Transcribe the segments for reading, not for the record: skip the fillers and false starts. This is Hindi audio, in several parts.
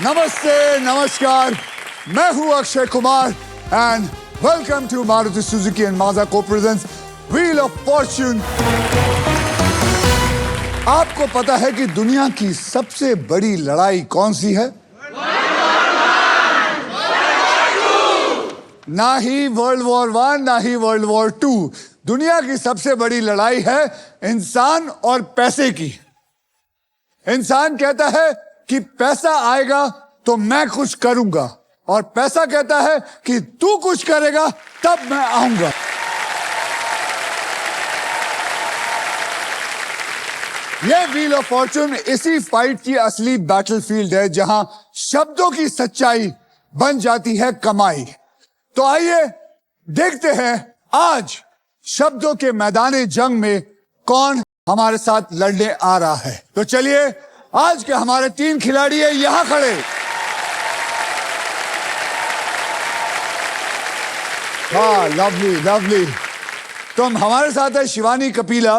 नमस्ते, नमस्कार। मैं हूं Akshay Kumar and welcome to Maruti Suzuki and माजा को प्रेजेंट्स व्हील ऑफ फॉर्च्यून। आपको पता है कि दुनिया की सबसे बड़ी लड़ाई कौन सी है? ना ही वर्ल्ड वॉर 1 ना ही वर्ल्ड वॉर 2। दुनिया की सबसे बड़ी लड़ाई है इंसान और पैसे की। इंसान कहता है कि पैसा आएगा तो मैं कुछ करूंगा, और पैसा कहता है कि तू कुछ करेगा तब मैं आऊंगा। यह व्हील ऑफ फॉर्च्यून इसी फाइट की असली बैटलफील्ड है, जहां शब्दों की सच्चाई बन जाती है कमाई। तो आइए देखते हैं आज शब्दों के मैदान जंग में कौन हमारे साथ लड़ने आ रहा है। तो चलिए, आज के हमारे 3 खिलाड़ी हैं यहां खड़े। हाँ, लवली लवली। तो हमारे साथ है शिवानी कपिला,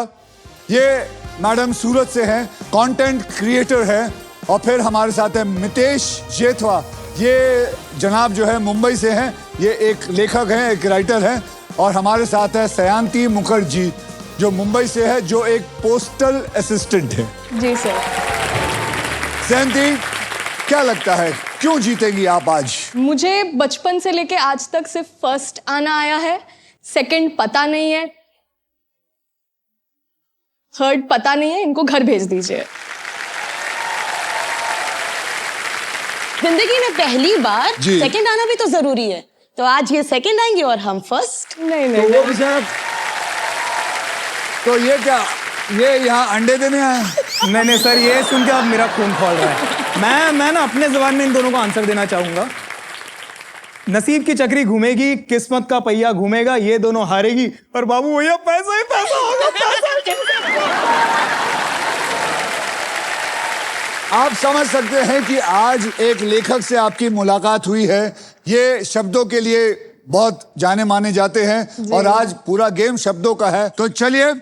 ये मैडम सूरत से हैं, कंटेंट क्रिएटर हैं। और फिर हमारे साथ है मितेश जेठवा, ये जनाब जो है मुंबई से हैं, ये एक लेखक हैं, एक राइटर हैं। और हमारे साथ है सयांती मुखर्जी, जो मुंबई से है, जो एक पोस्टल असिस्टेंट है। जी सर। सयांती, क्या लगता है क्यों जीतेंगी आप आज? मुझे बचपन से लेके आज तक सिर्फ फर्स्ट आना आया है, सेकंड पता नहीं है, थर्ड पता नहीं है। इनको घर भेज दीजिए। जिंदगी में पहली बार सेकंड आना भी तो जरूरी है, तो आज ये सेकंड आएंगे और हम फर्स्ट। नहीं तो वो बेचारा, तो ये क्या, ये यहाँ अंडे देने आए? नहीं सर, ये सुन के अब मेरा खून खौल रहा है। मैं ना अपने ज़बान में इन दोनों को आंसर देना चाहूंगा। नसीब की चक्री घूमेगी, किस्मत का पहिया घूमेगा, ये दोनों हारेगी, और बाबू भैया पैसा ही पैसा होगा। आप समझ सकते हैं कि आज एक लेखक से आपकी मुलाकात हुई है। ये शब्दों के लिए बहुत जाने माने जाते हैं और आज पूरा गेम शब्दों का है। तो चलिए,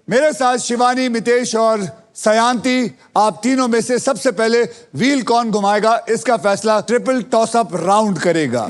मेरे साथ शिवानी, मितेश और सयांती, आप तीनों में से सबसे पहले व्हील कौन घुमाएगा, इसका फैसला ट्रिपल टॉस अप राउंड करेगा।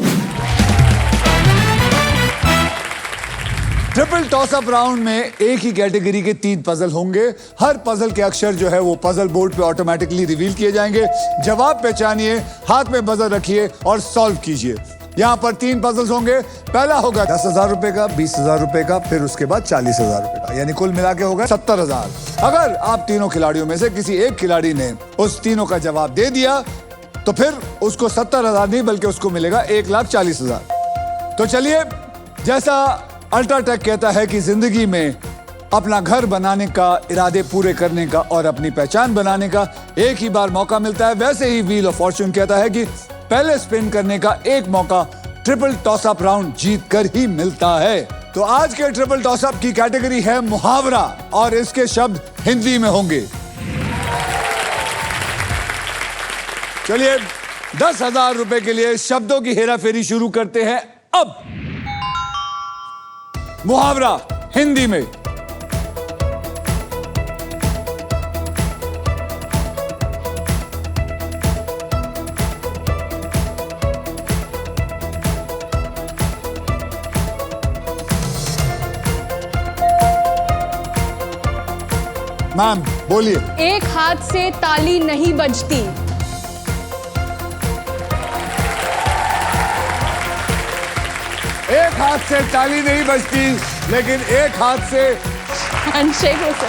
ट्रिपल टॉस अप राउंड में एक ही कैटेगरी के 3 पजल होंगे। हर पजल के अक्षर जो है वो पजल बोर्ड पे ऑटोमेटिकली रिवील किए जाएंगे। जवाब पहचानिए, हाथ में बजर रखिए और सॉल्व कीजिए। यहाँ पर 3 पजल्स होंगे। पहला होगा 10,000 रुपए का, 20,000 रुपए का, फिर उसके बाद 40,000 रुपए का, यानी कुल मिला के होगा 70,000। अगर आप तीनों खिलाड़ियों में से किसी एक खिलाड़ी ने उस तीनों का जवाब दे दिया तो फिर उसको 70,000 नहीं बल्कि उसको मिलेगा 1,40,000। तो चलिए, जैसा अल्ट्राटेक कहता है कि जिंदगी में अपना घर बनाने का, इरादे पूरे करने का और अपनी पहचान बनाने का एक ही बार मौका मिलता है, वैसे ही व्हील ऑफ फॉर्च्यून कहता है कि पहले स्पिन करने का एक मौका ट्रिपल टॉस अप राउंड जीत कर ही मिलता है। तो आज के ट्रिपल टॉस अप की कैटेगरी है मुहावरा, और इसके शब्द हिंदी में होंगे। चलिए, 10,000 रुपए के लिए शब्दों की हेराफेरी शुरू करते हैं अब। मुहावरा हिंदी में। मैम बोलिए। एक हाथ से ताली नहीं बजती। एक हाथ से ताली नहीं बजती, लेकिन एक हाथ से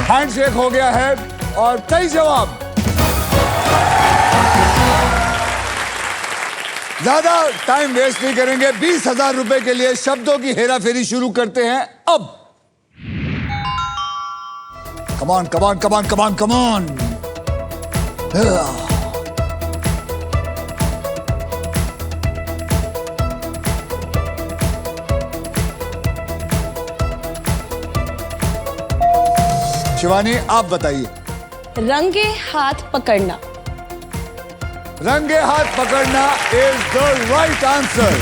हैंडशेक हो गया है, और सही जवाब। ज्यादा टाइम वेस्ट नहीं करेंगे। 20,000 रुपए के लिए शब्दों की हेराफेरी शुरू करते हैं अब। कमान कमान कमान कमान कमान। शिवानी, आप बताइए। रंगे हाथ पकड़ना। रंगे हाथ पकड़ना इज द राइट आंसर।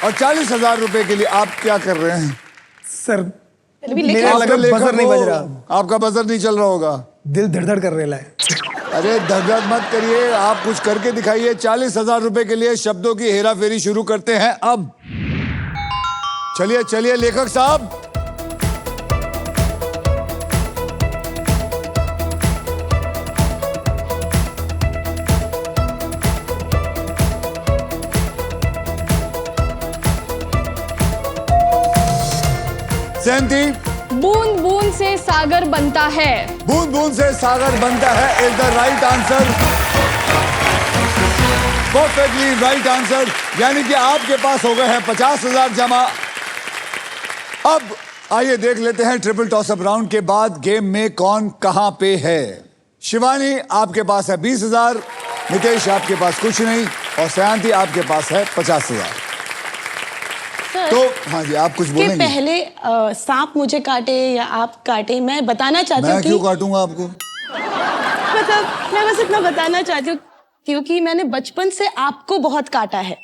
और 40,000 रुपए के लिए आप क्या कर रहे हैं? सर अभी मेरा लगा बजर नहीं बज रहा। आपका बजर नहीं चल रहा होगा। दिल धड़धड़ कर रहा है। अरे धड़धड़ मत करिए, आप कुछ करके दिखाइए। 40,000 रुपए के लिए शब्दों की हेरा फेरी शुरू करते हैं अब। चलिए चलिए लेखक साहब। सैंती, बूंद बूंद से सागर बनता है। बूंद बूंद से सागर बनता है is the right answer. Perfectly right answer. यानी कि आपके पास हो गए हैं 50,000 जमा। अब आइए देख लेते हैं ट्रिपल टॉस अप राउंड के बाद गेम में कौन कहां पे है। शिवानी आपके पास है 20,000, नितेश आपके पास कुछ नहीं और सयांती आपके पास है 50,000। तो हाँ जी, आप कुछ कि बोलेंगे? पहले सांप मुझे काटे या आप काटे, मैं बताना चाहती हूँ मैं कि क्यों काटूंगा आपको? मतलब मैं बस इतना बताना चाहती हूँ क्योंकि मैंने बचपन से आपको बहुत काटा है।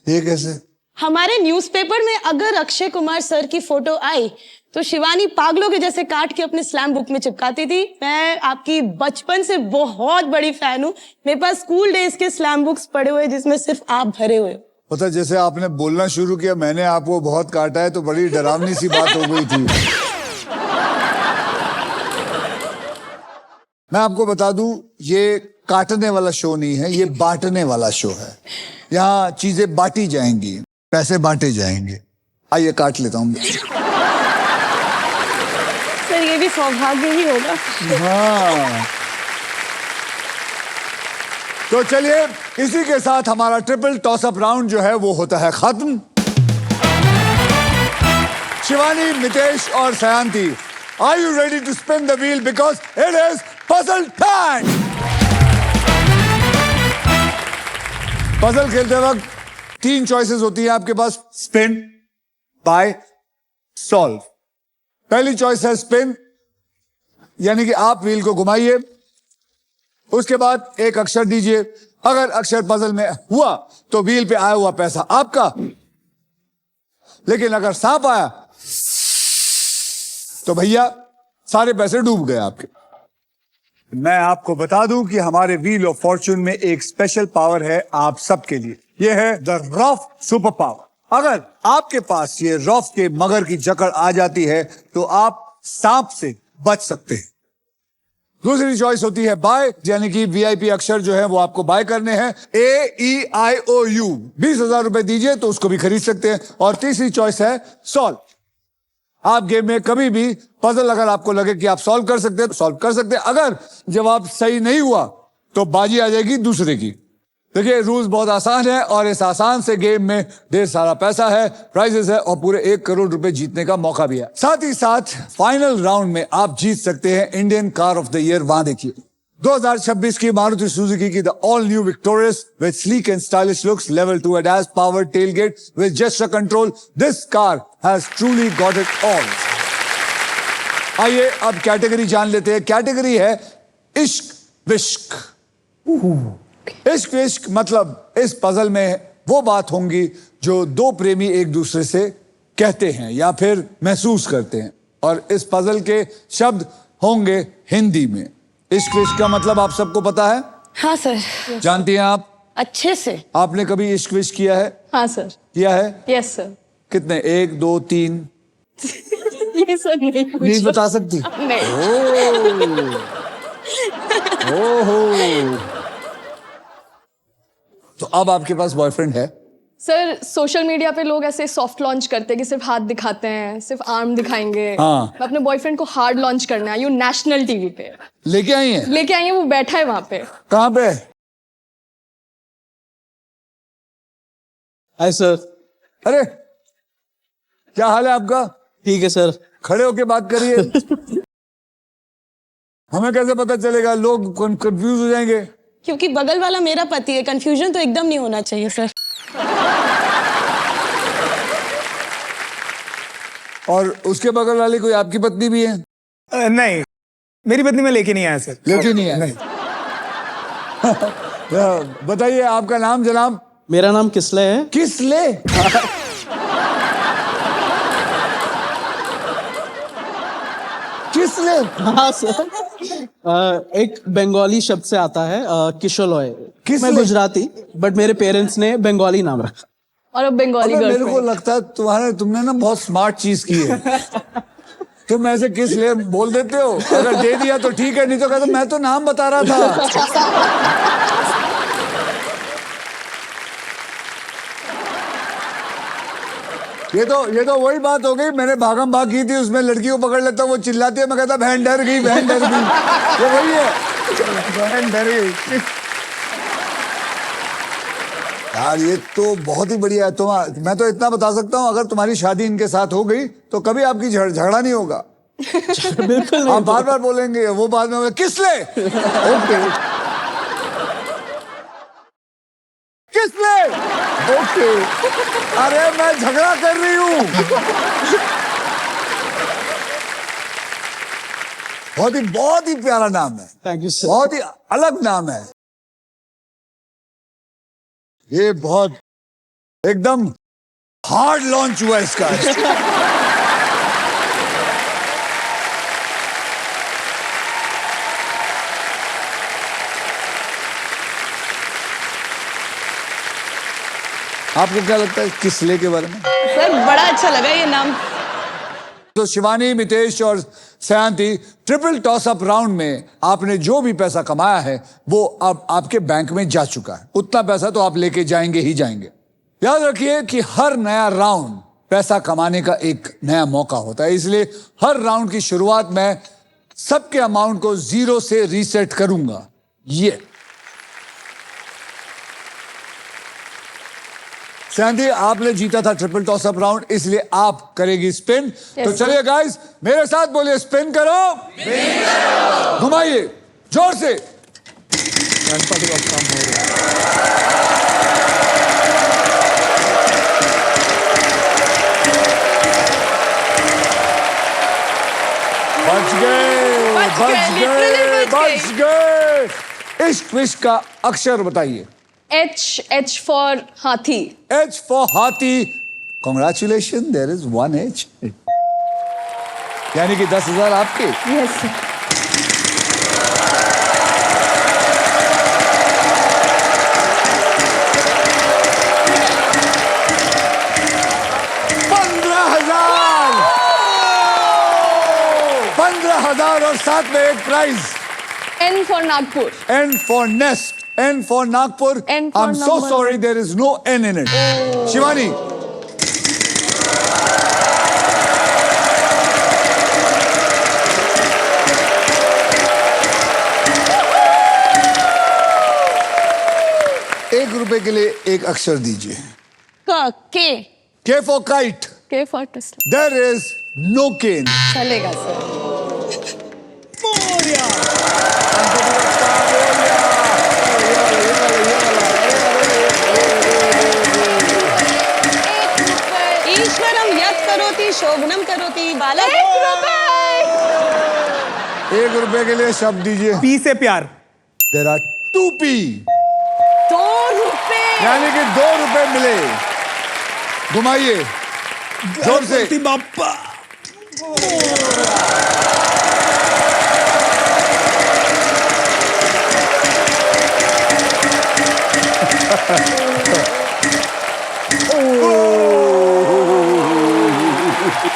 ये कैसे? हमारे न्यूज़पेपर में अगर अक्षय कुमार सर की फोटो आई तो शिवानी पागलों के जैसे काट के अपने स्लैम बुक में चिपकाती थी। मैं आपकी बचपन से बहुत बड़ी फैन हूँ। मेरे पास स्कूल डेज के स्लैम बुक्स पड़े हुए जिसमें सिर्फ आप भरे हुए हो। पता, जैसे आपने बोलना शुरू किया मैंने आपको बहुत काटा है तो बड़ी डरावनी सी बात हो गई थी। मैं आपको बता दूं, ये काटने वाला शो नहीं है, ये बांटने वाला शो है। यहाँ चीजें बांटी जाएंगी, पैसे बांटे जाएंगे। आइए काट लेता हूँ। सर ये भी सौभाग्य ही होगा। हाँ, तो चलिए इसी के साथ हमारा ट्रिपल टॉस अप राउंड जो है वो होता है खत्म। शिवानी, मितेश और Sayanti, are you ready to spin the wheel because it is puzzle time. Puzzle खेलते वक्त 3 चॉइसेस होती है आपके पास, स्पिन, बाय, सॉल्व। पहली चॉइस है स्पिन, यानी कि आप व्हील को घुमाइए, उसके बाद एक अक्षर दीजिए। अगर अक्षर पजल में हुआ तो व्हील पे आया हुआ पैसा आपका, लेकिन अगर सांप आया तो भैया सारे पैसे डूब गए आपके। मैं आपको बता दूं कि हमारे व्हील ऑफ फॉर्च्यून में एक स्पेशल पावर है आप सबके लिए। यह है द रॉफ सुपर पावर। अगर आपके पास ये रॉफ के मगर की जकड़ आ जाती है तो आप सांप से बच सकते हैं। दूसरी चॉइस होती है बाय, यानी कि वीआईपी अक्षर जो है वो आपको बाय करने हैं, AEIOU। 20,000 रुपए दीजिए तो उसको भी खरीद सकते हैं। और तीसरी चॉइस है सॉल्व। आप गेम में कभी भी पजल अगर आपको लगे कि आप सॉल्व कर सकते हैं तो सॉल्व कर सकते हैं। अगर जवाब सही नहीं हुआ तो बाजी आ जाएगी दूसरे की। देखिए रूल्स बहुत आसान है और इस आसान से गेम में ढेर सारा पैसा है, प्राइजेस है और पूरे 1 करोड़ रुपए जीतने का मौका भी है। साथ ही साथ फाइनल राउंड में आप जीत सकते हैं Indian car of the year. वहां देखिए 2026 की मारुति सुजुकी की the all new victorious with sleek and stylish looks, level 2 ADAS powered tailgate with gesture control. This car has truly got it all. आइए अब कैटेगरी जान लेते हैं। कैटेगरी है इश्क विश्क। इश्क विश्क मतलब इस पजल में वो बात होंगी जो दो प्रेमी एक दूसरे से कहते हैं या फिर महसूस करते हैं, और इस पजल के शब्द होंगे हिंदी में। इश्क विश्क का मतलब आप सबको पता है? हाँ सर, जानती हैं आप? अच्छे से। आपने कभी इश्क विश्क किया है? हाँ सर। किया है? Yes sir. कितने? 1 2 3? ये सर नहीं नहीं बता सकती? नहीं। ओहो। तो अब आपके पास बॉयफ्रेंड है? सर सोशल मीडिया पे लोग ऐसे सॉफ्ट लॉन्च करते हैं कि सिर्फ हाथ दिखाते हैं, सिर्फ आर्म दिखाएंगे। हाँ। मैं अपने बॉयफ्रेंड को हार्ड लॉन्च करना है, यू नेशनल टीवी पे लेके आई हैं? लेके आई है, वो बैठा है वहां पे। कहाँ पे? Hi sir. अरे क्या हाल है आपका? ठीक है सर। खड़े होके बात करिए। हमें कैसे पता चलेगा? लोग कंफ्यूज हो जाएंगे। क्योंकि बगल वाला मेरा पति है, कंफ्यूजन तो एकदम नहीं होना चाहिए सर। और उसके बगल वाली कोई आपकी पत्नी भी है? नहीं, मेरी पत्नी मैं लेके नहीं आया सर। लेके नहीं है? बताइए आपका नाम जनाब? मेरा नाम किसले है। किसले? किसले? हाँ सर एक बंगाली शब्द से आता है किशोलॉय। किसने? मैं गुजराती बट मेरे पेरेंट्स ने बंगाली नाम रखा। और अब बंगाली अबे, मेरे को गर्लफ्रेंड। लगता है तुमने ना बहुत स्मार्ट चीज की है। तुम ऐसे किस लिए बोल देते हो? अगर दे दिया तो ठीक है, नहीं तो कहते मैं तो नाम बता रहा था। ये तो वही बात हो गई, मैंने भागम भाग की थी, उसमें लड़की को पकड़ लेता, वो चिल्लाती है, मैं कहता बहन डर गई, बहन डर गई। ये वही है, बहन डर गई। यार ये तो बहुत ही बढ़िया है। मैं तो इतना बता सकता हूँ, अगर तुम्हारी शादी इनके साथ हो गई तो कभी आपकी झगड़ा नहीं होगा। बिल्कुल नहीं। आप बार बार बोलेंगे, वो बाद में किसले? ओके किसले? ओके। अरे मैं झगड़ा कर रही हूँ। बहुत ही प्यारा नाम है, थैंक यू सर। बहुत ही अलग नाम है ये। बहुत एकदम हार्ड लॉन्च हुआ इसका। आपको क्या लगता है किसले के बारे में? सर बड़ा अच्छा लगा ये नाम। तो शिवानी, मितेश और सयांती, ट्रिपल टॉस अप राउंड में आपने जो भी पैसा कमाया है वो अब आपके बैंक में जा चुका है। उतना पैसा तो आप लेके जाएंगे ही जाएंगे। याद रखिए कि हर नया राउंड पैसा कमाने का एक नया मौका होता है, इसलिए हर राउंड की शुरुआत में सबके अमाउंट को 0 से रीसेट करूंगा। ये सैंडी, आपने जीता था ट्रिपल टॉस अप राउंड, इसलिए आप करेगी स्पिन। तो चलिए गाइस, मेरे साथ बोलिए, स्पिन करो, घुमाइए जोर से। गणपति बप्पा मोरया। बच गए। इश्क विश्क का अक्षर बताइए। H फॉर हाथी। H for हाथी। Congratulations, there is 1 H। यानी कि 10,000 आपके। यस। 15,000 और साथ में एक prize. N for Nagpur. N for nest, N for Nagpur. N for I'm so Nagpur. sorry, there is no N in it. Shivani, ₹1 के लिए एक अक्षर दीजिए। के। K for kite. K for Tesla. There is no cane. चलेगा सर। ईश्वरम यत् करोति शोभनम करोति बाला। ₹1 के लिए शब्द दीजिए। पी से प्यार। There are 2 P. ₹2। यानी कि ₹2 मिले। घुमाइए जोर से। गणपति बप्पा।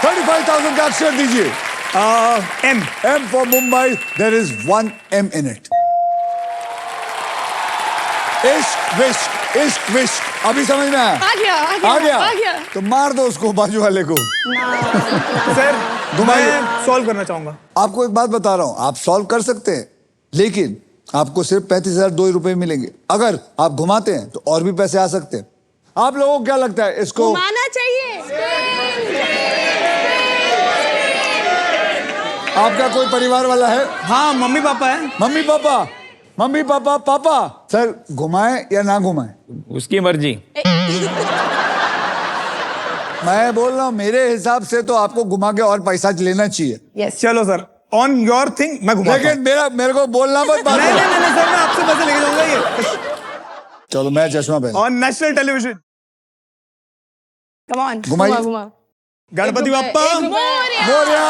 $35,000 का अक्षर दीजिए। M. M for Mumbai. There is 1 M in it. इश्क विश्क अभी समझ में आया? आ गया। तो मार दो उसको, बाजू वाले को। सर घुमाइए। मैं सॉल्व करना चाहूंगा। आपको एक बात बता रहा हूं, आप सॉल्व कर सकते हैं, लेकिन आपको सिर्फ 35,002 मिलेंगे। अगर आप घुमाते हैं तो और भी पैसे आ सकते हैं। आप लोगों को क्या लगता है इसको? घुमाना चाहिए। आपका कोई परिवार वाला है? हाँ मम्मी पापा है। मम्मी पापा सर, घुमाएं या ना घुमाएं? उसकी मर्जी। मैं बोल रहा हूं, मेरे हिसाब से तो आपको घुमा के और पैसा लेना चाहिए। चलो सर, ऑन योर थिंग, मैं घुमाता हूं। लेकिन मेरे को बोलना मत। नहीं सर, मैं आपसे पैसे लेके जाऊंगा ये। चलो मैं चश्मा पहन। On national television. Come on. घुमाइए। घुमा। गणपति बप्पा मोरया।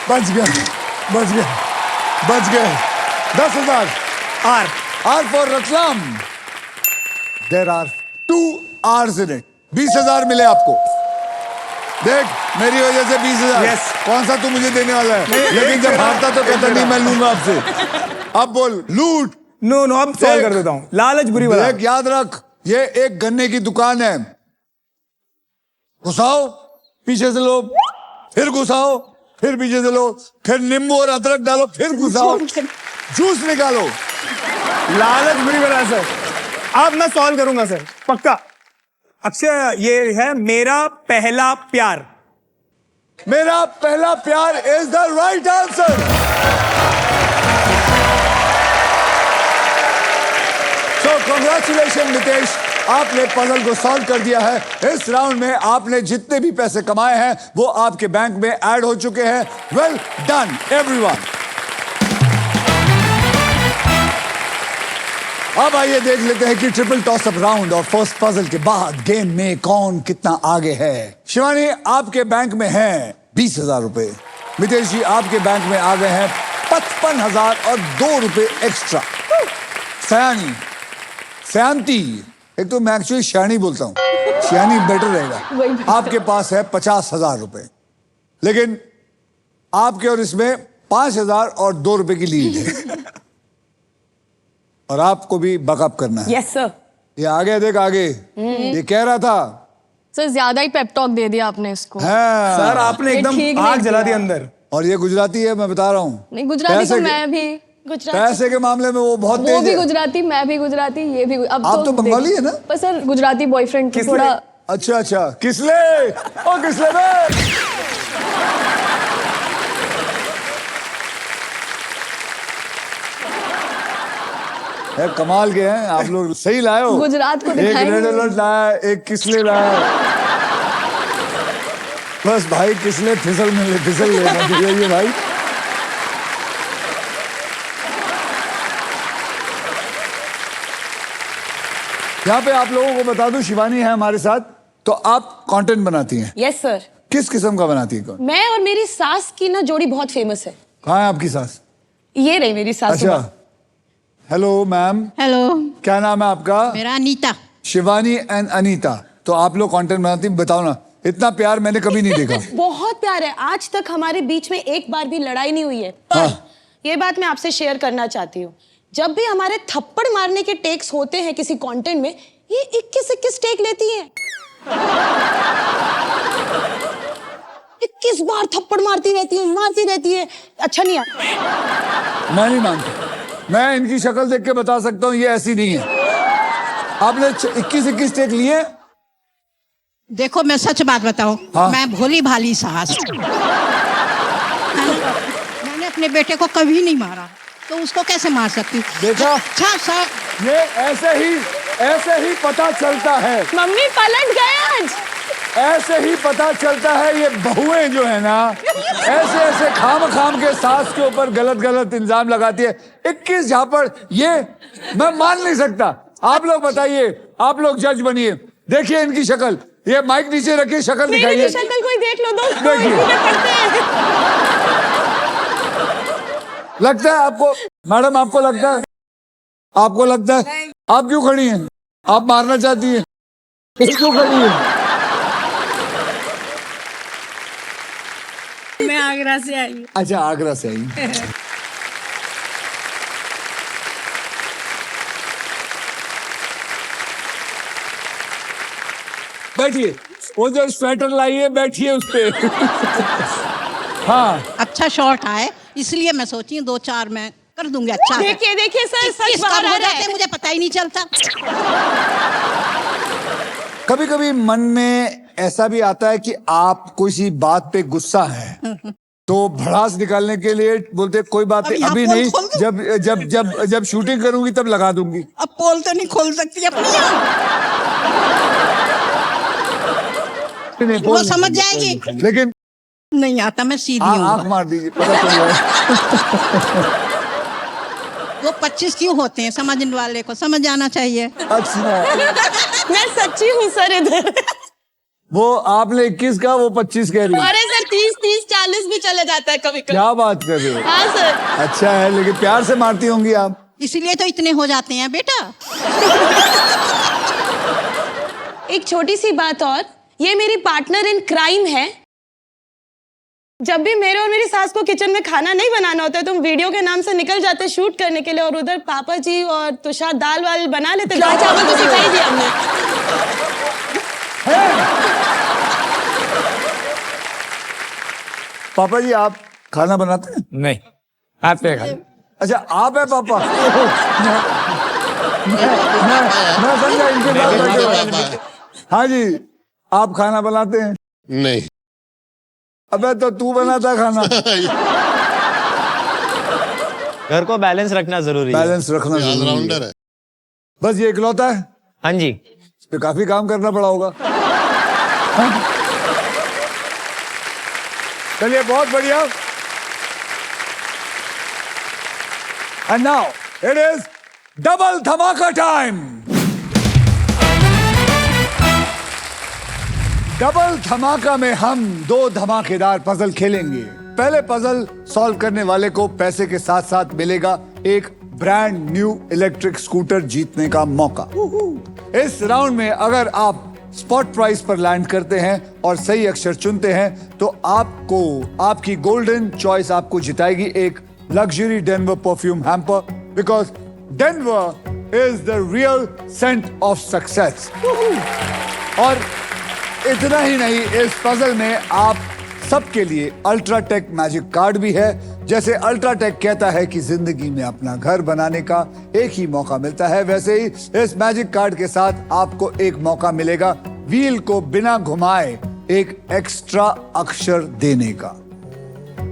बच गए, बच गए, बच गए। 10,000 are R for Ratlam. There are 2 R's in it. 20,000 मिले आपको। देख, मेरी वजह से 20,000। Yes. कौन सा तू मुझे देने वाला है? लेकिन जब हारता तो कहता नहीं मैं लूंगा आपसे। अब बोल, लूट। नो नो, अब सॉल्व कर देता हूँ। लालच बुरी बला। देख, याद रख, ये एक गन्ने की दुकान है। घुसाओ, पीछे से लो, फिर घुसाओ, फिर पीछे से लो, फिर नींबू और अदरक डालो, फिर घुसाओ, जूस निकालो। लालच बुरी बला सर। अब मैं सॉल्व करूंगा सर, पक्का। अक्षय, ये है मेरा पहला प्यार। मेरा पहला प्यार is the right answer. So congratulation Nitesh, आपने पजल को सॉल्व कर दिया है। इस राउंड में आपने जितने भी पैसे कमाए हैं वो आपके बैंक में ऐड हो चुके हैं। Well done everyone. अब आइए देख लेते हैं कि ट्रिपल टॉस अप राउंड और फर्स्ट पजल के बाद गेम में कौन कितना आगे है। शिवानी, आपके बैंक में है 20,000 रुपए। मितेश जी, आपके बैंक में आ गए हैं 55,000 और 2 रुपए एक्स्ट्रा। सयानी, सयांती, एक तो मैं एक्चुअली श्यानी बोलता हूँ, श्यानी बेटर रहेगा। आपके पास है 50,000 रुपए, लेकिन आपके और इसमें 5,000 और 2 रुपए की लीड है। और आपको भी बकअप करना है। Yes sir. ये आगे देख, आगे ये कह रहा था। सर ज्यादा ही पेप टॉक दे दिया आपने इसको। हाँ। सर आपने ये एकदम ठीक आग नहीं जला दी किया। अंदर। और ये गुजराती है, मैं बता रहा हूँ। नहीं, गुजराती तो मैं भी, पैसे के मामले में वो बहुत वो तेज भी है। गुजराती, मैं भी गुजराती, ये भी। अब आप तो बंगाली है ना? पर सर गुजराती बॉयफ्रेंड की किसने? थोड़ा। अच्छा अच्छा, किसले? ओ किसले बे? है, कमाल के हैं आप लोग, सही लाए हो। गुजरात को एक दिखाएंगे। रेड अलर्ट लाया, एक किसले लाया। बस भाई, किसले फिसल लेना चाहिए भाई। यहाँ पे आप लोगों को बता दूं, शिवानी है हमारे साथ, तो आप कंटेंट बनाती हैं। Yes sir. किस किस्म का बनाती हैं? मैं और मेरी सास की ना जोड़ी बहुत फेमस है। कहाँ है आपकी सास? ये रही मेरी सास। अच्छा, हेलो मैम, हेलो, क्या नाम है आपका? मेरा अनीता। शिवानी एंड अनीता, तो आप लोग कंटेंट बनाती हैं, बताओ ना। इतना प्यार मैंने कभी नहीं देखा। बहुत प्यार है, आज तक हमारे बीच में एक बार भी लड़ाई नहीं हुई है। पर हाँ। ये बात मैं आपसे शेयर करना चाहती हूँ, जब भी हमारे थप्पड़ मारने के टेक्स होते हैं किसी कंटेंट में, ये 21 टेक लेती है। 21 बार थप्पड़ मारती रहती है। अच्छा नहीं आता। मैं नहीं मानता, मैं इनकी शक्ल देख के बता सकता हूँ ये ऐसी नहीं है। आपने 21 टेक लिए? देखो, मैं सच बात बताऊं, हाँ। मैं भोली भाली सास हूं। मैंने अपने बेटे को कभी नहीं मारा, तो उसको कैसे मार सकती हूँ? देखा? अच्छा सर, ये ऐसे ही पता चलता है। मम्मी पलट गए आज। ऐसे ही पता चलता है, ये बहुएं जो है ना, ऐसे खाम के सास के ऊपर गलत इल्जाम लगाती है। 21 झापड़, ये मैं मान नहीं सकता। आप लोग बताइए, आप लोग जज बनिए। देखिए इनकी शक्ल, ये माइक नीचे रखिए, शक्ल मेरी दिखाइए। भी शक्ल कोई देख लो दोस्तों, देखिए। इसी में पढ़ते हैं। लगता है आपको, मैडम आपको लगता है? आपको लगता है? आप क्यों खड़ी हैं? आप मारना चाहती हैं? क्यों खड़ी हैं? मैं आगरा से आई। अच्छा, आगरा से आई। बैठिए, वो जो स्वेटर लाई है, बैठिए उस पे। हाँ, अच्छा शॉट आए, इसलिए मैं सोची 2-4 मैं कर दूंगी। अच्छा है। देखिए सर, सच किस बाहर कब आ हो रहा जाते है। मुझे पता ही नहीं चलता। कभी कभी मन में ऐसा भी आता है कि आप कोई सी बात पे गुस्सा है, तो भड़ास निकालने के लिए बोलते कोई बात अब नहीं, यहाँ अभी पोल नहीं, खोल दो। जब शूटिंग करूंगी तब लगा दूंगी। अब पोल तो नहीं खोल सकती अपनी यहाँ। नहीं, वो समझ जाएगी। लेकिन नहीं आता, मैं सीधी हूँ। आंख मार दीजिए, पता चल जाए। वो 25 क्यों होते हैं, समझने वाले को समझ आना चाहिए। अच्छा, मैं सच्ची हूँ सर इधर। वो आपने 21 का, वो 25 कह रही है। अरे सर 30-30, 40 भी चले जाता है कभी कभी। क्या बात कर रहे हो? हाँ सर। अच्छा है, लेकिन प्यार से मारती होंगी आप। इसलिए तो इतने हो जाते हैं बेटा। एक छोटी सी बात और, ये मेरी पार्टनर इन क्राइम है। जब भी मेरे और मेरी सास को किचन में खाना नहीं बनाना होता है, तुम वीडियो के नाम से निकल जाते शूट करने के लिए, और उधर पापा जी और तुषार दाल वाल बना लेते। दाल चावल तो सिखा ही दिया हमने। पापा जी आप खाना बनाते हैं? नहीं, आते हैं खाली। अच्छा आप है पापा? मैं समझा इनके साथ बैठे हो। हाँ जी, आप खाना बनाते हैं? नहीं। अबे तो तू बनाता खाना। घर को बैलेंस रखना जरूरी है। बैलेंस रखना जरूरी ऑलराउंडर है। है। बस ये इकलौता है? हाँ जी। इस पे काफी काम करना पड़ा होगा। हाँ? चलिए बहुत बढ़िया। And now it is double धमाका टाइम। डबल धमाका में हम 2 धमाकेदार पजल खेलेंगे। पहले पजल सॉल्व करने वाले को पैसे के साथ साथ मिलेगा एक ब्रांड न्यू इलेक्ट्रिक स्कूटर जीतने का मौका। इस राउंड में अगर आप स्पॉट प्राइस पर लैंड करते हैं और सही अक्षर चुनते हैं तो आपको आपकी गोल्डन चॉइस आपको जिताएगी एक luxury Denver perfume hamper, because Denver is the real scent of success. और इतना ही नहीं, इस पजल में आप सबके लिए अल्ट्राटेक मैजिक कार्ड भी है। जैसे अल्ट्राटेक कहता है कि जिंदगी में अपना घर बनाने का एक ही मौका मिलता है, वैसे ही इस मैजिक कार्ड के साथ आपको एक मौका मिलेगा व्हील को बिना घुमाए एक एक्स्ट्रा अक्षर देने का।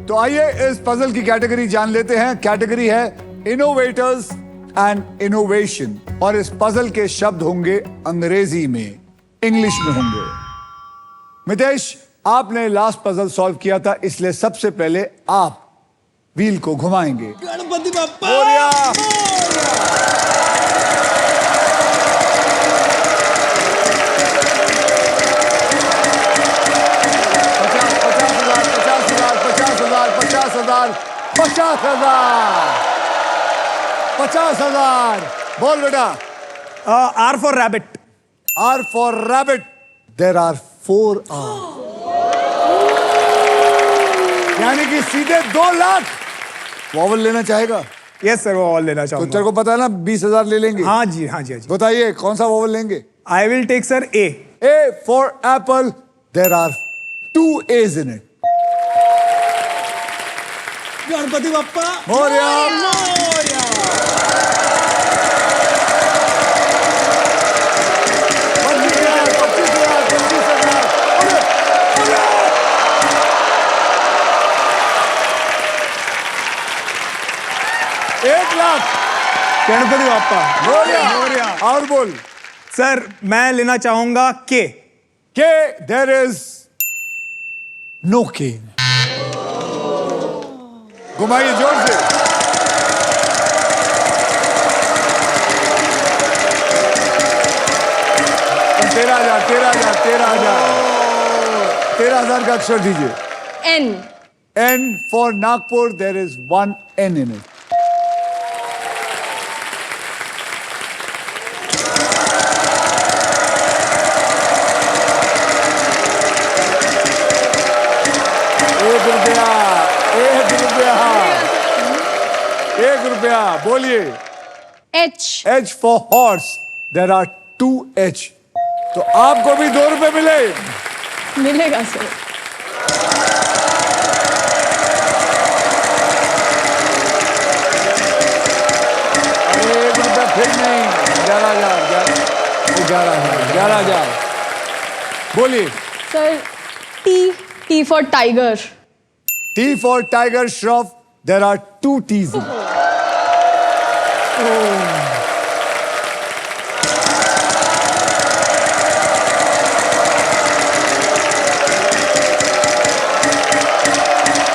तो आइए इस पजल की कैटेगरी जान लेते हैं। कैटेगरी है इनोवेटर्स एंड इनोवेशन, और इस पजल के शब्द होंगे अंग्रेजी में, इंग्लिश में होंगे। मितेश, आपने लास्ट पजल सॉल्व किया था, इसलिए सबसे पहले आप व्हील को घुमाएंगे। गणपति बप्पा मोरिया। पचास हजार। बोल बेटा। R for rabbit. R for rabbit. There are 4 R, यानी कि सीधे 2 लाख। वॉवल लेना चाहेगा? यस सर, वो ऑल लेना तो चाहूंगा। तेरे को पता है ना 20,000 ले लेंगे। हाँ जी, हाँ जी, हाँ जी। बताइए कौन सा वॉवल लेंगे? I will take sir A. A for apple. There are 2 A's in it. Ganpati Bappa Morya. Ganpati Bappa. Morya. और बोल। सर मैं लेना चाहूंगा के। के देर इज नो के। घुमाइए जोर से। तेरह हजार का अक्षर दीजिए। N. N for Nagpur, there is 1 N in it. एक रुपया बोलिए। H. H for horse, there are 2 H. तो आपको भी 2 रुपए मिले। मिलेगा सर। अरे 1 रुपया फिर नहीं। 11,000 बोलिए। Sir T. T for tiger. T for tiger Shroff, there are 2 T's in it.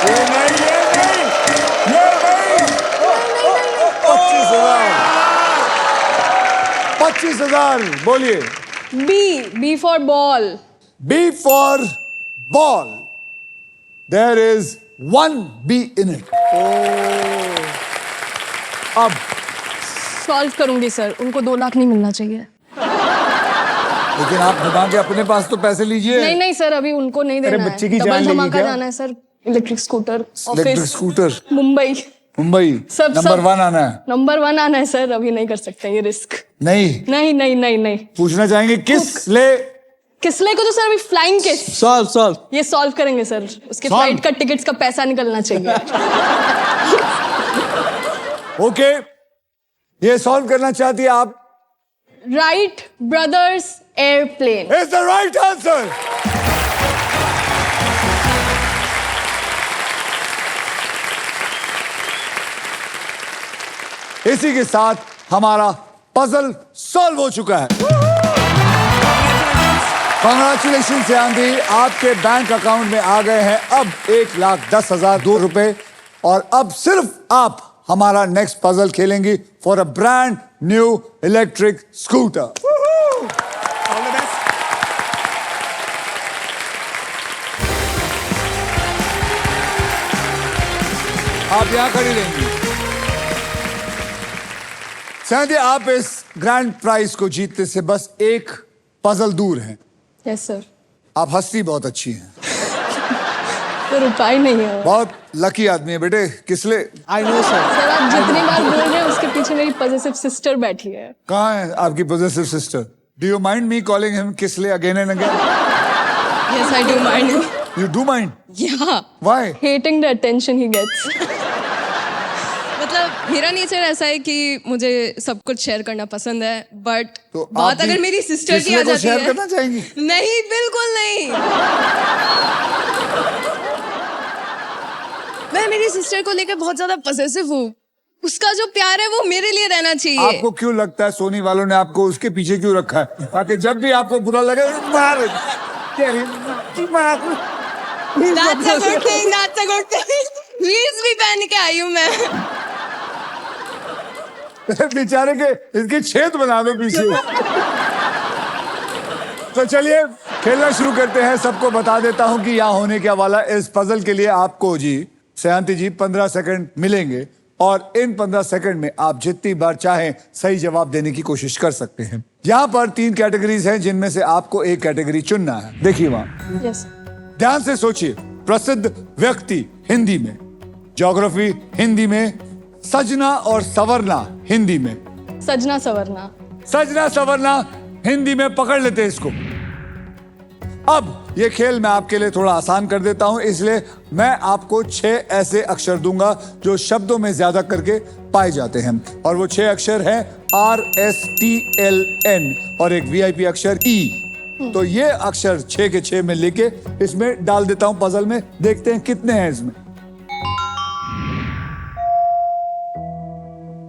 ये नहीं। 25,000 बोलिए। B. B for ball. B for ball. There is 1 B in it. अब सॉल्व करूंगी सर, उनको 2 लाख नहीं मिलना चाहिए। लेकिन आप घुमा के अपने पास तो पैसे लीजिए। नहीं नहीं सर, अभी उनको नहीं देना बच्चे की है। जान डबल लेगी धमाका क्या? जाना है sir. Electric scooter, electric office, scooter, Mumbai, Mumbai, सब नंबर 1 आना है। नंबर 1 आना है सर, अभी नहीं कर सकते ये रिस्क। नहीं नहीं नहीं नहीं नहीं। पूछना चाहेंगे किस ले? किसले को तो सर अभी फ्लाइंग किस, सॉल्व सॉल्व ये सॉल्व करेंगे सर। उसके Solve? फ्लाइट का टिकट्स का पैसा निकलना चाहिए। ओके, ये सॉल्व करना चाहती है आप? Wright brothers airplane. Is the right answer. इसी के साथ हमारा पजल सॉल्व हो चुका है। कांग्रेचुलेशन से आंधी, आपके बैंक अकाउंट में आ गए हैं अब 1,10,002 रुपए। और अब सिर्फ आप हमारा नेक्स्ट पजल खेलेंगी for a brand new electric scooter. All the best. आप यहां खड़ी रहेंगी। शायद आप इस ग्रैंड प्राइज को जीतने से बस एक पजल दूर हैं। Yes sir. आप हंसती बहुत अच्छी हैं। सर उपाय नहीं है। बहुत लकी आदमी है बेटे। किसले? I know sir. सर आप जितनी बार बोल रहे हैं उसके पीछे मेरी पॉजिटिव सिस्टर बैठी है। कहाँ है आपकी possessive sister? Do you mind me calling him किसले again and again? Yes I do mind. You do mind? या why? Hating the attention he gets. मतलब मेरा नेचर ऐसा है कि मुझे सब कुछ शेयर करना पसंद है, बट तो आप बात भी अगर मेरी सिस्टर की किसले आ को जाती शेयर है। करना चाहेंगी? नहीं, बिल्कुल नहीं। मैं मेरी सिस्टर को लेकर बहुत ज्यादा पॉसेसिव हूँ। उसका जो प्यार है वो मेरे लिए रहना चाहिए। आपको क्यों लगता है सोनी वालों ने आपको उसके पीछे क्यों रखा है? ताकि जब भी आपको बुरा लगे मार That's a good thing, that's a good thing. Please भी पहन के आई हूँ मैं। बेचारे के इसके छेद बना दो पीछे। तो चलिए खेलना शुरू करते हैं। सबको बता देता हूं कि यहाँ होने क्या वाला। इस पजल के लिए आपको जी सयांती जी 15 सेकंड मिलेंगे और इन 15 सेकंड में आप जितनी बार चाहें सही जवाब देने की कोशिश कर सकते हैं। यहाँ पर 3 कैटेगरीज हैं जिनमें से आपको एक कैटेगरी चुनना है। देखिए वहां, यस। ध्यान से सोचिए। प्रसिद्ध व्यक्ति हिंदी में, ज्योग्राफी हिंदी में, सजना और सवरना हिंदी में। सजना सवरना। सजना सवरना हिंदी में। पकड़ लेते हैं इसको। अब ये खेल मैं आपके लिए थोड़ा आसान कर देता हूं, इसलिए मैं आपको 6 ऐसे अक्षर दूंगा जो शब्दों में ज्यादा करके पाए जाते हैं। और वो 6 अक्षर हैं RSTLN और एक VIP अक्षर E। तो ये अक्षर 6 के 6 में लेके इसमें डाल देता हूं पजल में। देखते हैं कितने हैं इसमें।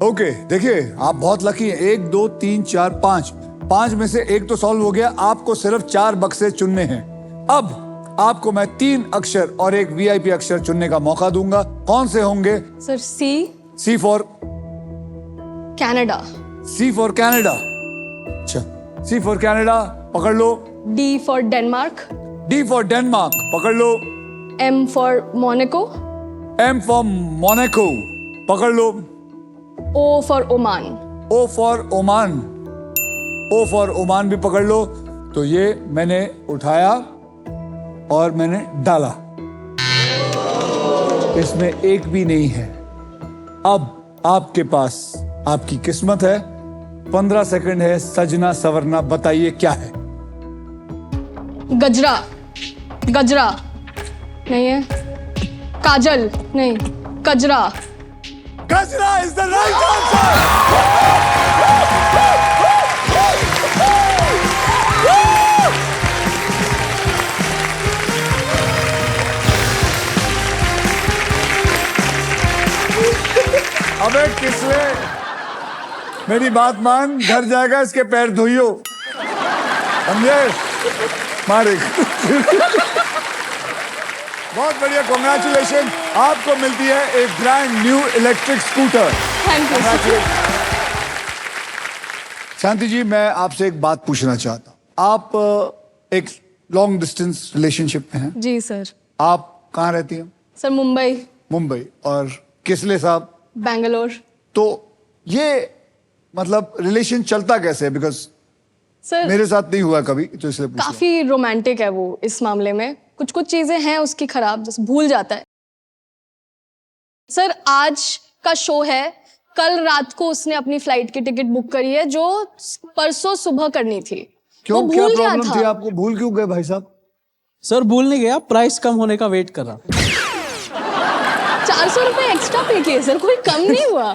ओके, देखिए आप बहुत लकी हैं। 1 2 3 4 5 5 में से एक तो सॉल्व हो गया। आपको सिर्फ 4 बक्से चुनने हैं। अब आपको मैं 3 अक्षर और एक VIP अक्षर चुनने का मौका दूंगा। कौन से होंगे? Sir C for Canada. C for Canada. अच्छा, C फॉर कनाडा पकड़ लो। D for Denmark. D for Denmark पकड़ लो। M for Monaco. M for Monaco पकड़ लो। O for Oman. O for Oman. O for Oman भी पकड़ लो। तो ये मैंने उठाया और मैंने डाला। इसमें एक भी नहीं है। अब आपके पास आपकी किस्मत है। 15 सेकंड है। सजना सवरना बताइए क्या है? गजरा। गजरा नहीं है। काजल नहीं। कजरा। गजरा इज द राइट आंसर। अबे किसले, मेरी बात मान, घर जाएगा इसके पैर धोइयो, समझे? मारे। बहुत बढ़िया, कॉन्ग्रेचुलेशन। आपको मिलती है एक brand new electric scooter. Thank you. Shanti ji, मैं आपसे एक बात पूछना चाहता हूँ। आप एक लॉन्ग डिस्टेंस रिलेशनशिप में हैं। जी सर। आप कहाँ रहती हैं? सर मुंबई, मुंबई। और किसले साहब? बेंगलोर। तो ये मतलब रिलेशन चलता कैसे है? बिकॉज सर मेरे साथ नहीं हुआ कभी, तो इसलिए पूछ रहा हूं। काफी रोमांटिक है वो इस मामले में। कुछ कुछ चीजें हैं उसकी खराब, जैसे भूल जाता है। सर आज का शो है, कल रात को उसने अपनी फ्लाइट की टिकट बुक करी है जो परसों सुबह करनी थी। क्यों, वो क्या भूल गया प्रॉब्लम था। थी आपको? भूल क्यों गए भाई साहब? सर भूल नहीं गया, प्राइस कम होने का वेट कर रहा। 400 रुपए एक्स्ट्रा पे किए सर, कोई कम नहीं हुआ।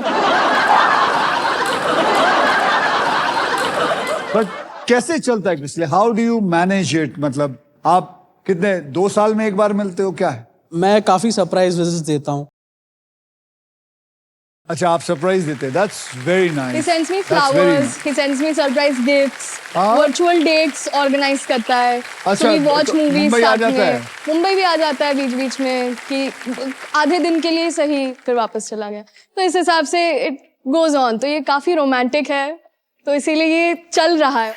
बट कैसे चलता है इसलिए? How do you manage it? मतलब आप कितने 2 साल में एक बार मिलते हो, क्या है? मैं काफी सरप्राइज विजिट देता हूँ। अच्छा, आप सरप्राइज देते हैं। That's very He nice. sends me flowers, he sends me surprise gifts, हाँ? virtual dates organize करता है। अच्छा, So we watch तो movies मुंबई आ साथ जाता है? में। मुंबई भी आ जाता है बीच बीच में कि आधे दिन के लिए सही, फिर वापस चला गया। तो इस हिसाब से it goes on। तो ये काफी रोमांटिक है, तो इसीलिए ये चल रहा है।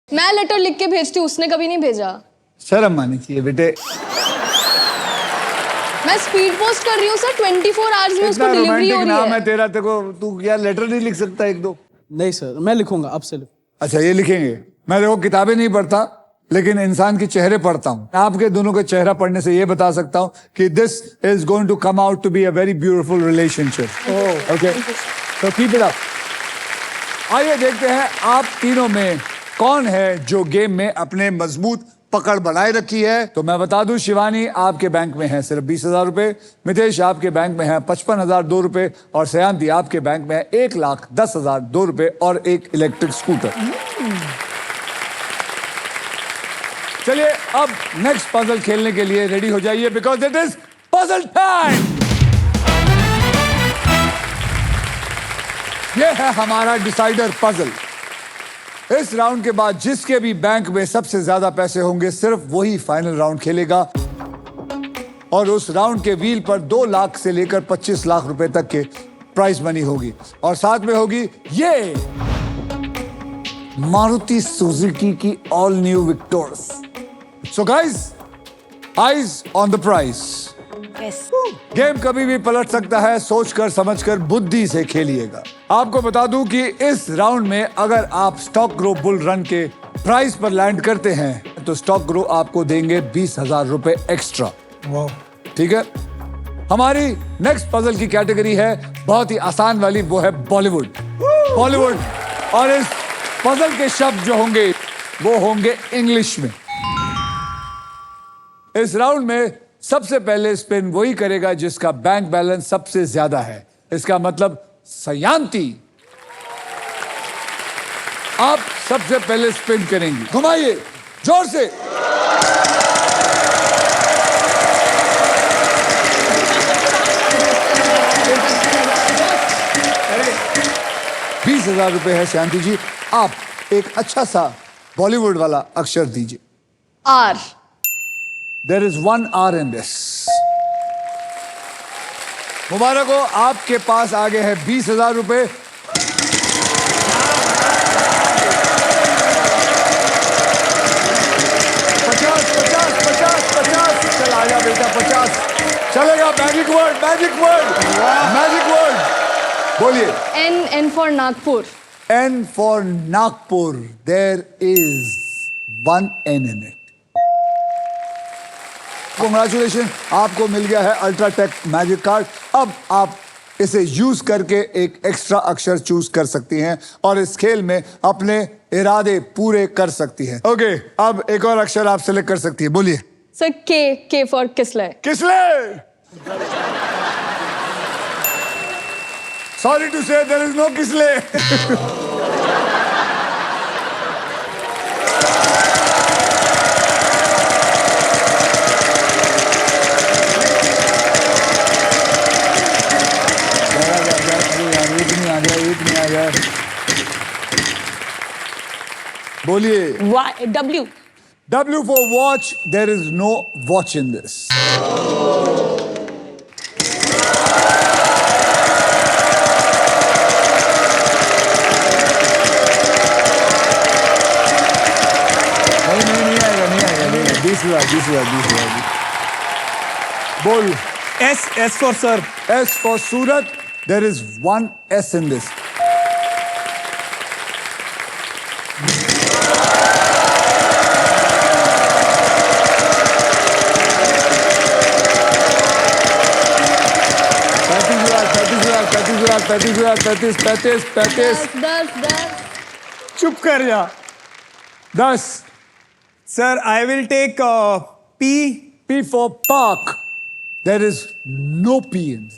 मैं लेटर लिख के भेजती हूँ, उसने कभी नहीं भेजा। शर्म आनी चाहिए बेटे। मैं स्पीड पोस्ट कर रही हूँ सर, 24 आवर्स में उसको इतना डिलीवरी हो रोमांटिक रही नाम है है। तेरा, तेरे को तू क्या लेटर नहीं लिख सकता एक दो? नहीं सर, मैं लिखूंगा, अब से लिखूंगा। अच्छा, ये लिखेंगे। मैं देखो किताबें नहीं पढ़ता, लेकिन इंसान के चेहरे पढ़ता हूँ। आपके दोनों के चेहरा पढ़ने से ये बता सकता हूँ कि this is going to come out to be a very beautiful relationship. Okay, तो कीप इट अप। आइए देखते हैं आप तीनों में कौन है जो गेम में अपने मजबूत पकड़ बनाए रखी है। तो मैं बता दूं, शिवानी आपके बैंक में है सिर्फ 20,000 रुपए, मितेश आपके बैंक में है 55,002 रुपए, और सयांती आपके बैंक में है 1,10,002 रुपए और एक इलेक्ट्रिक स्कूटर। चलिए अब नेक्स्ट पजल खेलने के लिए रेडी हो जाइए, because it is puzzle time. ये है हमारा डिसाइडर पजल। इस राउंड के बाद जिसके भी बैंक में सबसे ज्यादा पैसे होंगे, सिर्फ वही फाइनल राउंड खेलेगा। और उस राउंड के व्हील पर 2 लाख से लेकर 25 लाख रुपए तक के प्राइस मनी होगी, और साथ में होगी ये मारुति सुजुकी की all new Victoris. So guys, eyes on the price. Game कभी भी पलट सकता है, सोचकर समझकर बुद्धि से खेलिएगा। आपको बता दूं कि इस राउंड में अगर आप स्टॉक ग्रो बुल रन के प्राइस पर लैंड करते हैं तो स्टॉक ग्रो आपको देंगे 20,000 रुपए एक्स्ट्रा। ठीक है। हमारी नेक्स्ट पजल की कैटेगरी है बहुत ही आसान वाली, वो है बॉलीवुड। बॉलीवुड, और इस पजल के शब्द जो होंगे वो होंगे इंग्लिश में। इस राउंड में सबसे पहले स्पिन वही करेगा जिसका बैंक बैलेंस सबसे ज्यादा है। इसका मतलब सयांती, आप सबसे पहले स्पिन करेंगी। घुमाइए जोर से। अरे 20,000 रुपए है शांति जी। आप एक अच्छा सा बॉलीवुड वाला अक्षर दीजिए। R. There is 1 R in this. मुबारक हो, आपके पास आगे है 20,000 रुपए। 50। चल आजा बेटा, 50 चलेगा। Magic word, magic word, magic word बोलिए। N for Nagpur. N for Nagpur. There is 1 N in it. Congratulations, आपको मिल गया है अल्ट्राटेक मैजिक कार्ड। अब आप इसे यूज करके एक एक्स्ट्रा अक्षर चूज कर सकती हैं और इस खेल में अपने इरादे पूरे कर सकती हैं। ओके, अब एक और अक्षर आप सिलेक्ट कर सकती है। बोलिए। सर के फॉर किसले। किसले? सॉरी टू से देयर इज नो किसले। एक नहीं आ गया। बोलिए। W। W for watch. There is no watch in this. दूसरा बोल। S for sir. S for Surat. There is one S in this. पैंतीस। 10 चुप कर जा 10। Sir I will take P. P for Park. There is no P in this.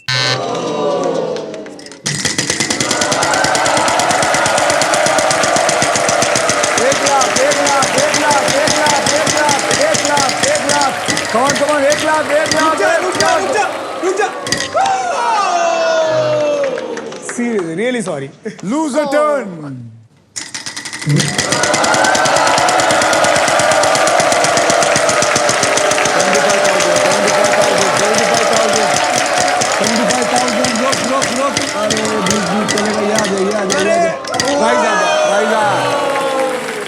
एक लाख। Come on, 1 lakh. रुक जा Seriously, really sorry. Lose a turn.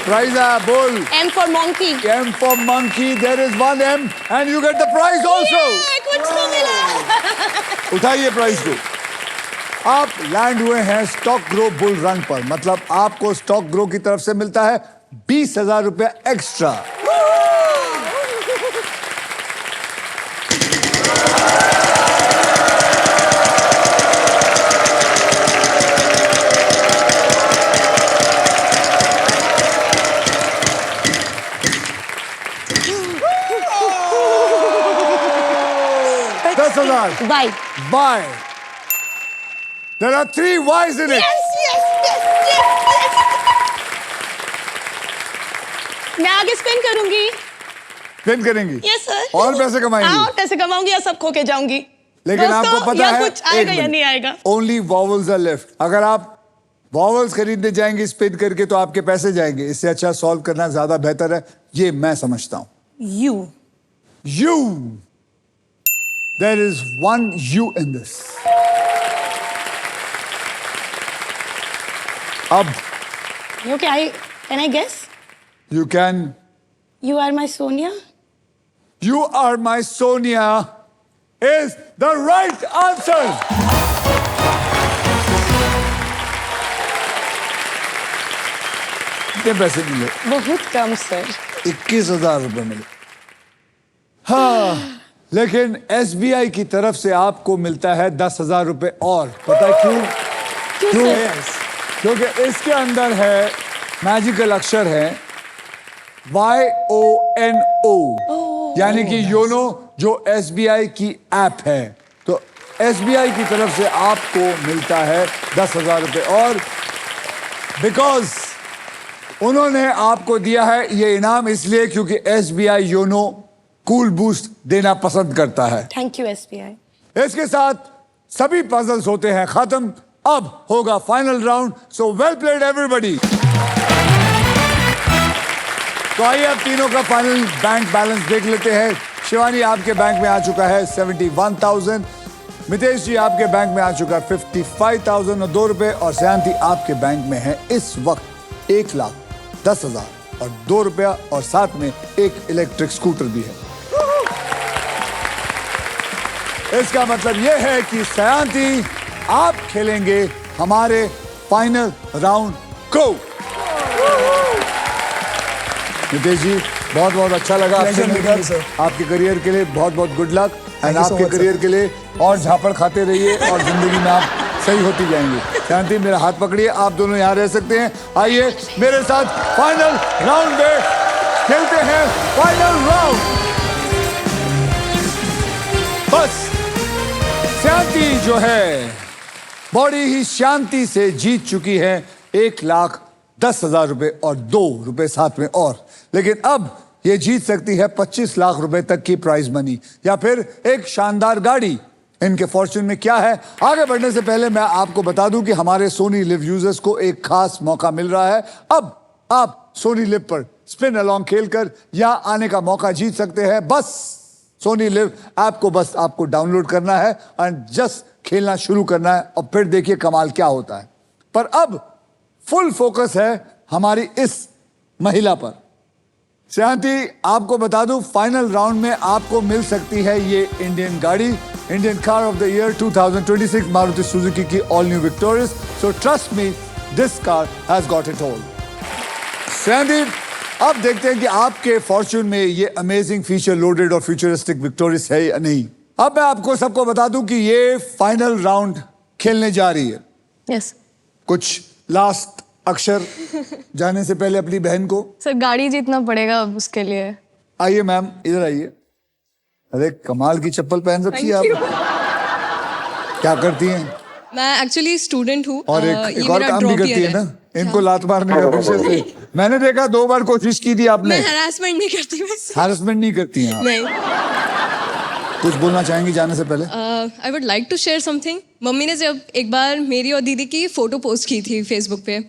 Priza, bol. M for monkey. M for monkey. There is one M, and you get the prize also. कुछ तो मिला। उठाइए प्राइस को। आप लैंड हुए हैं स्टॉक ग्रो बुल रन पर, मतलब आपको स्टॉक ग्रो की तरफ से मिलता है 20,000 रुपया extra. Bye. Buy. There are 3 Y's in it. मैं आगे स्पिन करूंगी। स्पिन करेंगी? Yes sir. और पैसे कमाएंगी? और पैसे कमाऊंगी या सब खो के जाऊंगी। लेकिन दोस्तों, आपको पता या है कुछ आएगा या नहीं आएगा। Only vowels are left. अगर आप वॉवल्स खरीदने जाएंगे स्पिन करके तो आपके पैसे जाएंगे। इससे अच्छा सॉल्व करना ज्यादा बेहतर है, ये मैं समझता हूं। You. There is one U in this. अब Okay, can I guess? you can. You are my Sonia. You are my Sonia is the right answer. कितने पैसे मिले? बहुत कम सर। 21,000 रुपए मिले। हाँ, लेकिन SBI की तरफ से आपको मिलता है 10,000 रुपए और। पता है क्यों? क्योंकि इसके अंदर है मैजिकल अक्षर है YONO, यानी कि योनो, जो SBI की ऐप है। तो SBI की तरफ से आपको मिलता है 10,000 रुपए और। बिकॉज उन्होंने आपको दिया है ये इनाम इसलिए क्योंकि SBI योनो कूल बूस्ट देना पसंद करता है। Thank you SBI। इसके साथ सभी पजल्स होते हैं खत्म। अब होगा final round, so well played everybody. तो आइए अब तीनों का फाइनल बैंक बैलेंस देख लेते हैं। शिवानी आपके बैंक में आ चुका है 71,000, मितेश जी आपके बैंक में आ चुका है 55,000 और 2 रुपए, और शांति आपके बैंक में है इस वक्त 1,10,000 और 2 रुपया, और साथ में एक इलेक्ट्रिक स्कूटर भी है। इसका मतलब यह है कि शांति आप खेलेंगे हमारे फाइनल राउंड को। नितेश जी बहुत बहुत अच्छा लगा आपसे मिलकर। आपके करियर के लिए बहुत बहुत गुड लक, एंड आपके करियर के लिए और झापड़ खाते रहिए और जिंदगी में आप सही होती जाएंगे। शांति मेरा हाथ पकड़िए, आप दोनों यहाँ रह सकते हैं। आइए मेरे साथ फाइनल राउंड में खेलते हैं। Final round. बस शांति जो है बड़ी ही शांति से जीत चुकी है 1,10,000 रुपए और 2 रुपए साथ में और। लेकिन अब ये जीत सकती है 25 लाख रुपए तक की प्राइज मनी या फिर एक शानदार गाड़ी। इनके फॉर्च्यून में क्या है, आगे बढ़ने से पहले मैं आपको बता दूं कि हमारे सोनी लिव यूजर्स को एक खास मौका मिल रहा है। अब आप सोनी लिव पर स्पिन अलॉन्ग खेलकर यहां आने का मौका जीत सकते हैं। बस सोनी लिव ऐप को बस आपको डाउनलोड करना है एंड जस्ट खेलना शुरू करना है और फिर देखिए कमाल क्या होता है। पर अब फुल फोकस है हमारी इस महिला पर। शांति, आपको बता दूं फाइनल राउंड में आपको मिल सकती है ये इंडियन गाड़ी, Indian car of the year 2026 Maruti Suzuki की all new Victoris. So trust me, this car has got it all. Shanti, अब देखते हैं कि आपके फॉर्च्यून में ये अमेजिंग फीचर लोडेड और फ्यूचरिस्टिक विक्टोरियस है या नहीं। अब मैं आपको सबको बता दूं कि ये फाइनल राउंड खेलने जा रही है। यस कुछ लास्ट अक्षर जाने से पहले अपनी बहन को। सर, गाड़ी जीतना पड़ेगा अब उसके लिए। आइए मैम, इधर आइए। अरे कमाल की चप्पल पहन रखी है आप। क्या करती हैं? मैं एक्चुअली स्टूडेंट हूँ और ये एक और मेरा काम भी ड्रॉप करती ईयर है ना, इनको लात मारने का पीछे से। मैंने देखा 2 बार कोशिश की थी आपने। मैं हरासमेंट नहीं करती बस। हैरेसमेंट नहीं करती हैं आप। नहीं। कुछ बोलना चाहेंगी जाने से पहले? I would like to share something. Mummy ने जब एक बार मेरी और दीदी की फ़ोटो पोस्ट की थी फेसबुक पे,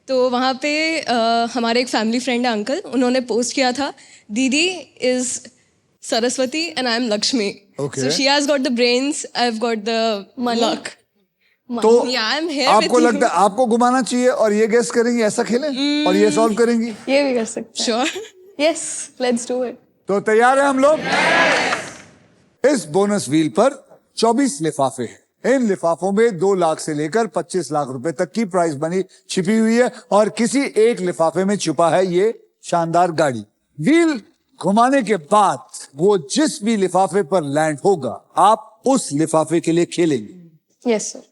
तो वहाँ पे हमारे एक फैमिली फ्रेंड है अंकल, उन्होंने पोस्ट किया था, दीदी is Saraswati and I am Lakshmi. Okay. So she has got the brains, I have got the luck. तो Yeah, I'm here आपको with you. लगता है आपको घुमाना चाहिए और ये गेस करेंगी, ऐसा खेलें और ये सॉल्व करेंगी? ये भी कर सकते श्योर। हैं। Yes, let's do it. तो तैयार है हम लोग? इस बोनस व्हील पर 24 लिफाफे हैं। इन लिफाफों में 2 लाख से लेकर 25 लाख रुपए तक की प्राइस मनी छिपी हुई है और किसी एक लिफाफे में छुपा है ये शानदार गाड़ी। व्हील घुमाने के बाद वो जिस भी लिफाफे पर लैंड होगा, आप उस लिफाफे के लिए खेलेंगे। Yes sir.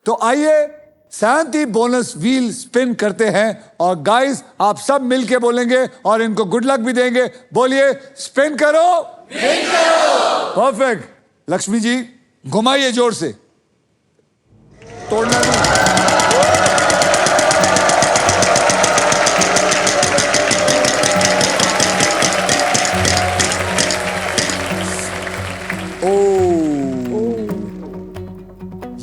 तो आइए शांति बोनस व्हील स्पिन करते हैं और गाइस आप सब मिलके बोलेंगे और इनको गुड लक भी देंगे। बोलिए, स्पिन करो। परफेक्ट। लक्ष्मी जी घुमाइए जोर से, तोड़ना नहीं।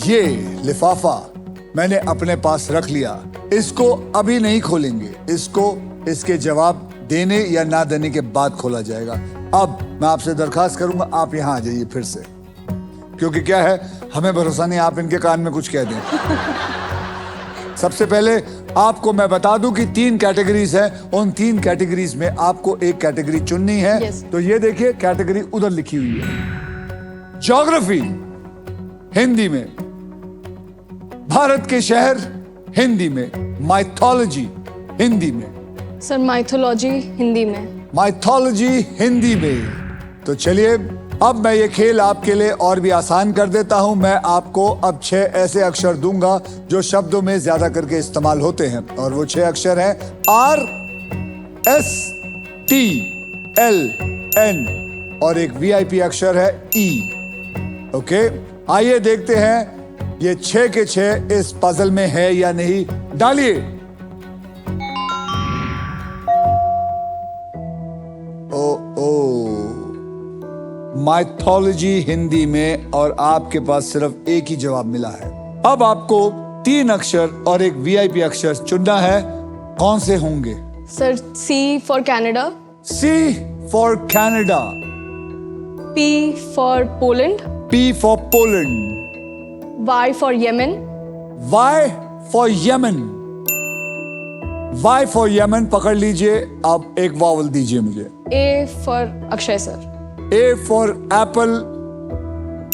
ये लिफाफा मैंने अपने पास रख लिया। इसको अभी नहीं खोलेंगे, इसको इसके जवाब देने या ना देने के बाद खोला जाएगा। अब मैं आपसे दरखास्त करूंगा, आप यहां आ जाइए फिर से, क्योंकि क्या है, हमें भरोसा नहीं आप इनके कान में कुछ कह दें। सबसे पहले आपको मैं बता दूं कि 3 कैटेगरीज हैं। उन 3 कैटेगरीज में आपको एक कैटेगरी चुननी है। Yes. तो ये देखिए कैटेगरी उधर लिखी हुई है। ज्योग्राफी हिंदी में, भारत के शहर हिंदी में, माइथोलॉजी हिंदी में। सर, माइथोलॉजी हिंदी में। माइथोलॉजी हिंदी में। तो चलिए अब मैं ये खेल आपके लिए और भी आसान कर देता हूं। मैं आपको अब 6 ऐसे अक्षर दूंगा जो शब्दों में ज्यादा करके इस्तेमाल होते हैं और वो 6 अक्षर हैं R S T L N और एक VIP अक्षर है E। ओके, आइए देखते हैं ये 6 के 6 इस पजल में है या नहीं। डालिए। माइथोलॉजी हिंदी में और आपके पास सिर्फ एक ही जवाब मिला है। अब आपको 3 अक्षर और एक VIP अक्षर चुनना है। कौन से होंगे? Sir, C for Canada. C for Canada. P for Poland. P for Poland. Y for Yemen. Y for Yemen. Y for Yemen पकड़ लीजिए। अब एक वावल दीजिए मुझे। A for Akshay sir. A for Apple.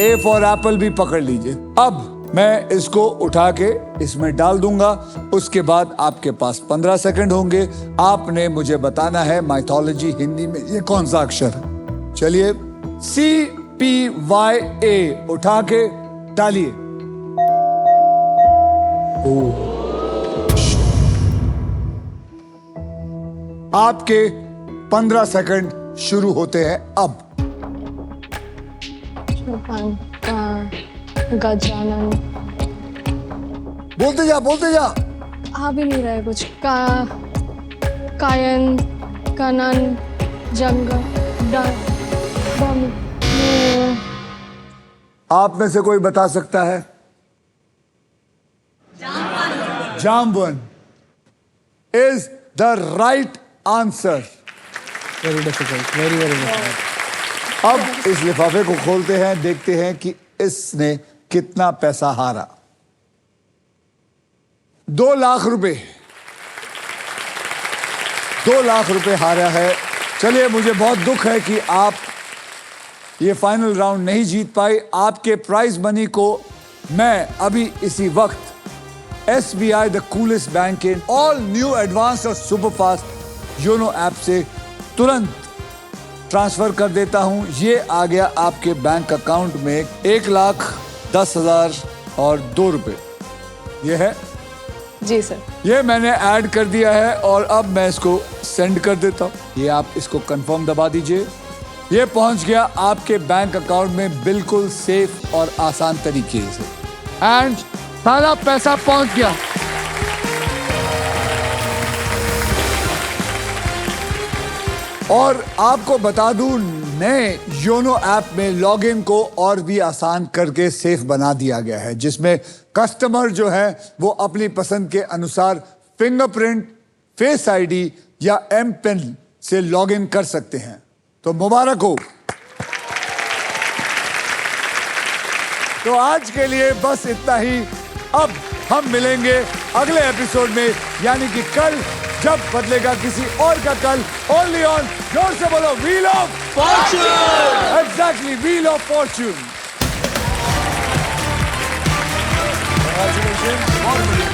A for Apple भी पकड़ लीजिए। अब मैं इसको उठा के इसमें डाल दूंगा। उसके बाद आपके पास 15 सेकंड होंगे। आपने मुझे बताना है माइथोलॉजी हिंदी में ये कौन सा अक्षर है। चलिए, CPYA उठा के डालिए। आपके 15 सेकंड शुरू होते हैं अब। गजानन। बोलते जा, बोलते जा। आ भी नहीं रहा है कुछ। कायन, कनन, जंग, आप में से कोई बता सकता है? Jamvan is the right answer. Very difficult, very very difficult. अब इस लिफाफे को खोलते हैं, देखते हैं कि इसने कितना पैसा हारा। 2 लाख रुपए। 2 लाख रुपए हारा है चलिए, मुझे बहुत दुख है कि आप ये फाइनल राउंड नहीं जीत पाई। आपके प्राइज मनी को मैं अभी इसी वक्त SBI द कूलेस्ट बैंक के ऑल न्यू एडवांस और सुपरफास्ट योनो ऐप से तुरंत ट्रांसफर कर देता हूं। ये आ गया आपके बैंक अकाउंट में 1,10,002 ये है जी सर। ये मैंने ऐड कर दिया है और अब मैं इसको सेंड कर देता हूँ। ये आप इसको कंफर्म दबा दीजिए। ये पहुंच गया आपके बैंक अकाउंट में बिल्कुल सेफ और आसान तरीके से एंड सारा पैसा पहुंच गया। और आपको बता दूं, नए योनो ऐप में लॉगिन को और भी आसान करके सेफ बना दिया गया है, जिसमें कस्टमर जो है वो अपनी पसंद के अनुसार फिंगरप्रिंट, फेस आईडी या एम पिन से लॉगिन कर सकते हैं। तो मुबारक हो। तो आज के लिए बस इतना ही। अब हम मिलेंगे अगले एपिसोड में, यानी कि कल, जब बदलेगा किसी और का कल। ओनली ऑन, जोर से बोलो, wheel of Fortune. Exactly, wheel of Fortune. Congratulations.